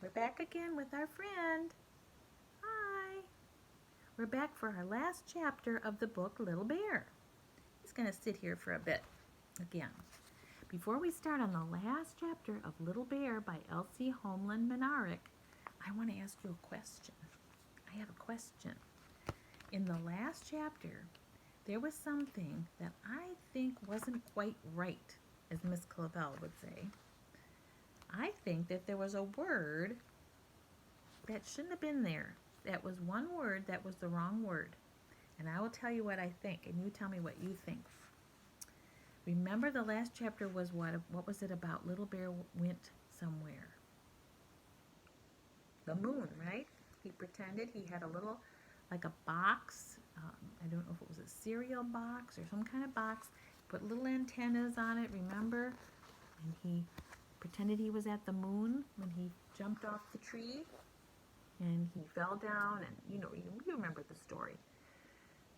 We're back again with our friend. Hi. We're back for our last chapter of the book Little Bear. He's going to sit here for a bit again. Before we start on the last chapter of Little Bear by Elsie Homeland Minarik, I want to ask you a question. I have a question. In the last chapter, there was something that I think wasn't quite right, as Miss Clavel would say. I think that there was a word that shouldn't have been there. That was one word that was the wrong word. And I will tell you what I think, and you tell me what you think. Remember the last chapter was what was it about? Little Bear went somewhere. The moon, right? He pretended he had a little, like a box. I don't know if it was a cereal box or some kind of box. Put little antennas on it, remember? And he pretended he was at the moon when he jumped off the tree. And he fell down, and you remember the story.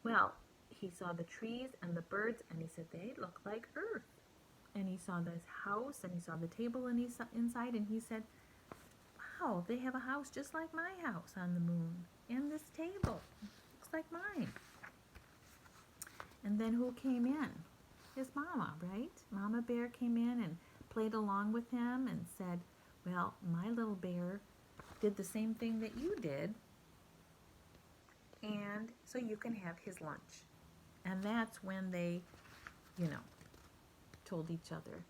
Well, he saw the trees and the birds, and he said they look like Earth. And he saw this house, and he saw the table inside, and he said, wow, they have a house just like my house on the moon. And this table looks like mine. And then who came in? His mama, right? Mama Bear came in and played along with him and said, well, my little bear did the same thing that you did, and so you can have his lunch. And that's when they, told each other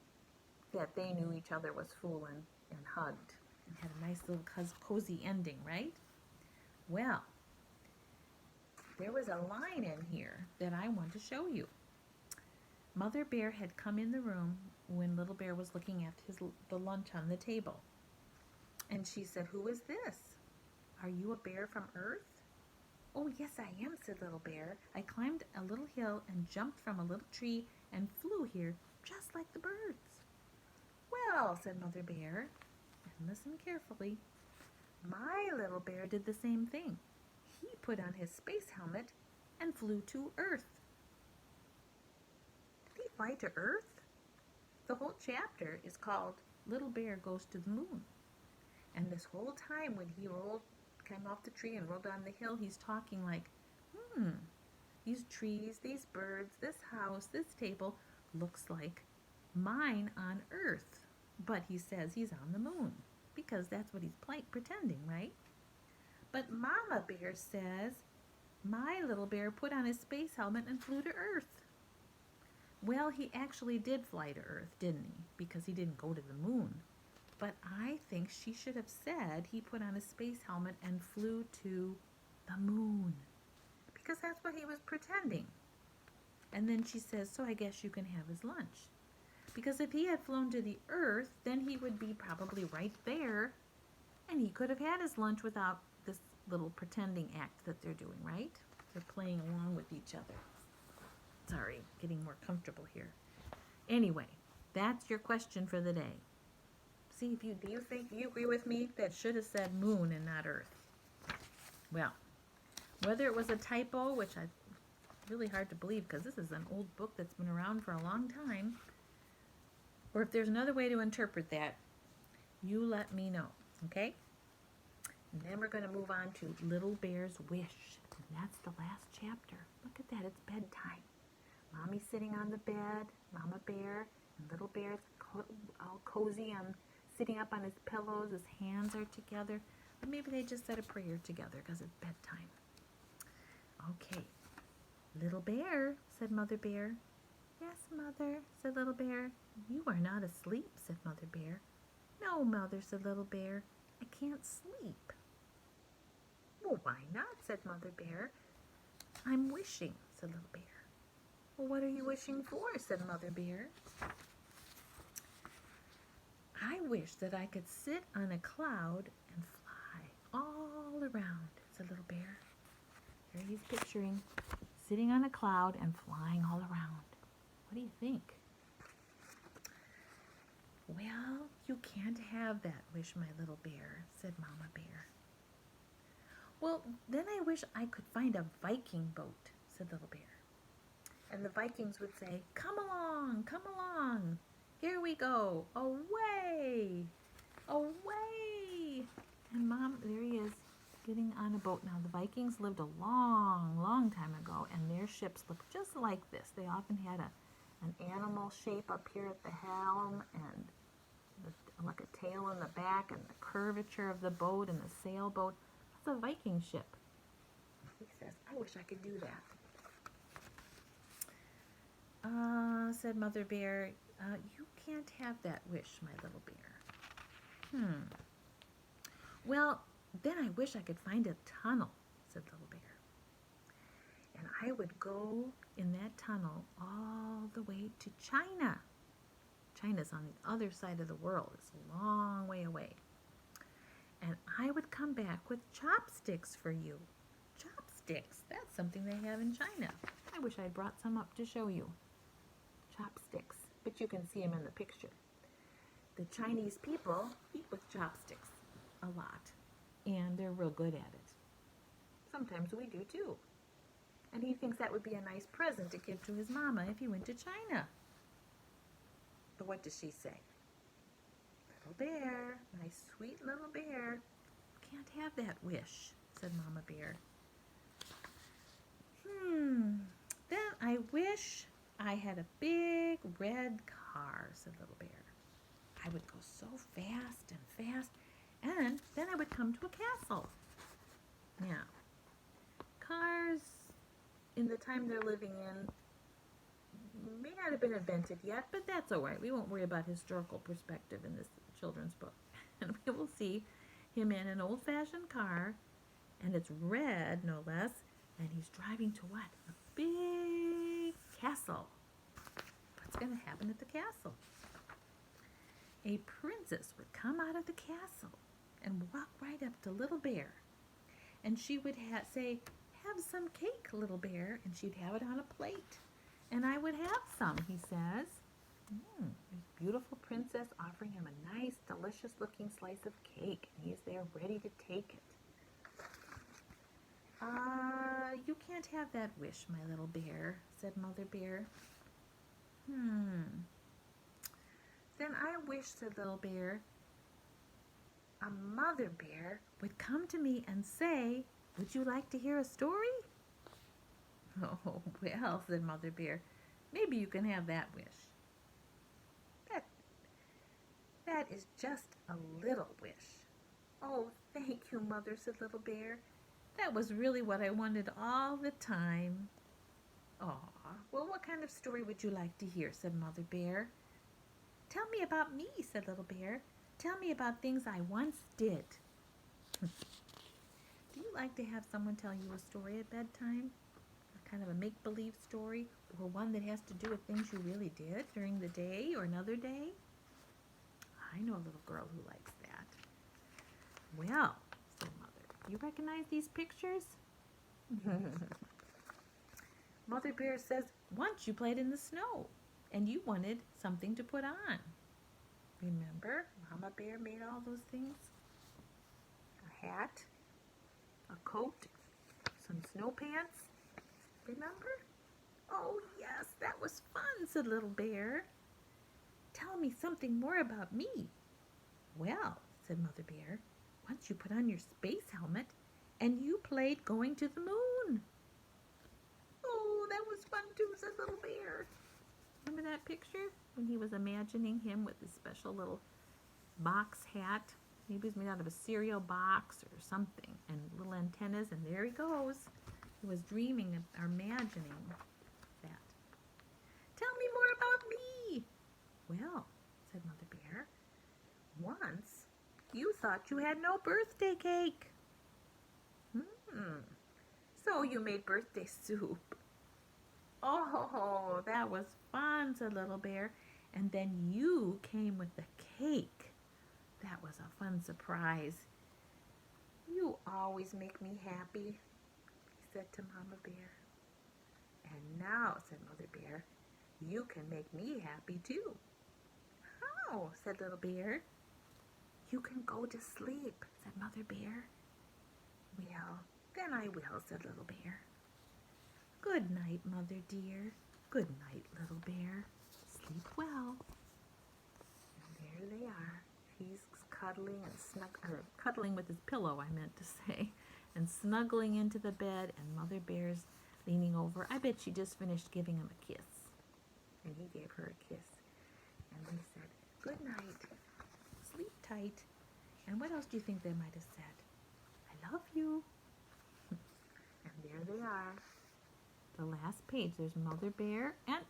that they knew each other was fooling and hugged and had a nice little cozy ending, right? Well, there was a line in here that I want to show you. Mother Bear had come in the room when Little Bear was looking at the lunch on the table. And she said, who is this? Are you a bear from Earth? Oh, yes, I am, said Little Bear. I climbed a little hill and jumped from a little tree and flew here just like the birds. Well, said Mother Bear, and listen carefully, my little bear did the same thing. He put on his space helmet and flew to Earth. Did he fly to Earth? The whole chapter is called Little Bear Goes to the Moon. And this whole time when he came off the tree and rolled down the hill, he's talking like, these trees, these birds, this house, this table looks like mine on Earth. But he says he's on the moon because that's what he's pretending, right? But Mama Bear says, my little bear put on his space helmet and flew to Earth. Well, he actually did fly to Earth, didn't he? Because he didn't go to the moon. But I think she should have said he put on a space helmet and flew to the moon. Because that's what he was pretending. And then she says, so I guess you can have his lunch. Because if he had flown to the Earth, then he would be probably right there. And he could have had his lunch without this little pretending act that they're doing, right? They're playing along with each other. Sorry, getting more comfortable here. Anyway, that's your question for the day. See, do you think you agree with me? That should have said moon and not Earth. Well, whether it was a typo, which I really hard to believe because this is an old book that's been around for a long time, or if there's another way to interpret that, you let me know, okay? And then we're going to move on to Little Bear's Wish. And that's the last chapter. Look at that, it's bedtime. Mommy's sitting on the bed, Mama Bear, and Little Bear's all cozy sitting up on his pillows, his hands are together. But maybe they just said a prayer together because it's bedtime. Okay. Little Bear, said Mother Bear. Yes, Mother, said Little Bear. You are not asleep, said Mother Bear. No, Mother, said Little Bear. I can't sleep. Well, why not, said Mother Bear. I'm wishing, said Little Bear. Well, what are you wishing for, said Mother Bear. I wish that I could sit on a cloud and fly all around, said Little Bear. Here he's picturing sitting on a cloud and flying all around. What do you think? Well, you can't have that wish, my little bear, said Mama Bear. Well, then I wish I could find a Viking boat, said Little Bear. And the Vikings would say, come along, come along. Here we go, away, away. boat. Now, the Vikings lived a long, long time ago, and their ships looked just like this. They often had an animal shape up here at the helm, and like a tail in the back, and the curvature of the boat and the sailboat. That's a Viking ship. He says, I wish I could do that. Said Mother Bear, you can't have that wish, my little bear. Well, then I wish I could find a tunnel, said Little Bear. And I would go in that tunnel all the way to China. China's on the other side of the world. It's a long way away. And I would come back with chopsticks for you. Chopsticks, that's something they have in China. I wish I'd brought some up to show you. Chopsticks, but you can see them in the picture. The Chinese people eat with chopsticks a lot, and they're real good at it. Sometimes we do too. And he thinks that would be a nice present to give to his mama if he went to China. But what does she say? Little bear, my sweet little bear, can't have that wish, said Mama Bear. Then I wish I had a big red car, said Little Bear. I would go so fast and fast, and then I would come to a castle. Now, cars in the time they're living in may not have been invented yet, but that's all right. We won't worry about historical perspective in this children's book. And we will see him in an old-fashioned car, and it's red, no less, and he's driving to what? A big castle. What's going to happen at the castle? A princess would come out of the castle and walk right up to Little Bear. And she would say, have some cake, Little Bear, and she'd have it on a plate. And I would have some, he says. This beautiful princess offering him a nice, delicious-looking slice of cake, and he's there ready to take it. You can't have that wish, my little bear, said Mother Bear. Then I wish, said Little Bear, a Mother Bear would come to me and say, would you like to hear a story? Oh, well, said Mother Bear, maybe you can have that wish. That is just a little wish. Oh, thank you, Mother, said Little Bear. That was really what I wanted all the time. Aw, well, what kind of story would you like to hear, said Mother Bear. Tell me about me, said Little Bear. Tell me about things I once did. Do you like to have someone tell you a story at bedtime? A kind of a make-believe story, or one that has to do with things you really did during the day or another day? I know a little girl who likes that. Well, said Mother, you recognize these pictures? Mother Bear says, once you played in the snow, and you wanted something to put on. Remember, Mama Bear made all those things? A hat, a coat, some snow pants. Remember? Oh, yes, that was fun, said Little Bear. Tell me something more about me. Well, said Mother Bear, once you put on your space helmet and you played going to the moon. Oh, that was fun too, said Little Bear. Remember that picture when he was imagining him with his special little box hat? Maybe it's made out of a cereal box or something, and little antennas, and there he goes. He was dreaming or imagining that. Tell me more about me. Well, said Mother Bear, once you thought you had no birthday cake. So you made birthday soup. Oh, that was fun, said Little Bear. And then you came with the cake. That was a fun surprise. You always make me happy, he said to Mama Bear. And now, said Mother Bear, you can make me happy too. How? Said Little Bear. You can go to sleep, said Mother Bear. Well, then I will, said Little Bear. Good night, Mother dear. Good night, Little Bear. Sleep well. And there they are. He's cuddling and cuddling with his pillow, I meant to say. and snuggling into the bed, and Mother Bear's leaning over. I bet she just finished giving him a kiss. And he gave her a kiss. And they said, good night, sleep tight. And what else do you think they might have said? I love you. And there they are. The last page. There's Mother Bear and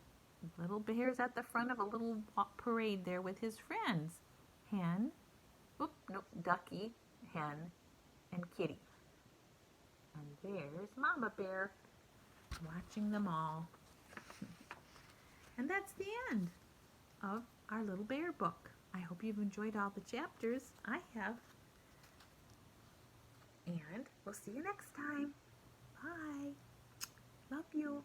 Little Bear's at the front of a little parade there with his friends. Hen, Ducky, Hen, and Kitty. And there's Mama Bear watching them all. And that's the end of our Little Bear book. I hope you've enjoyed all the chapters. I have. And we'll see you next time. Bye. Love you.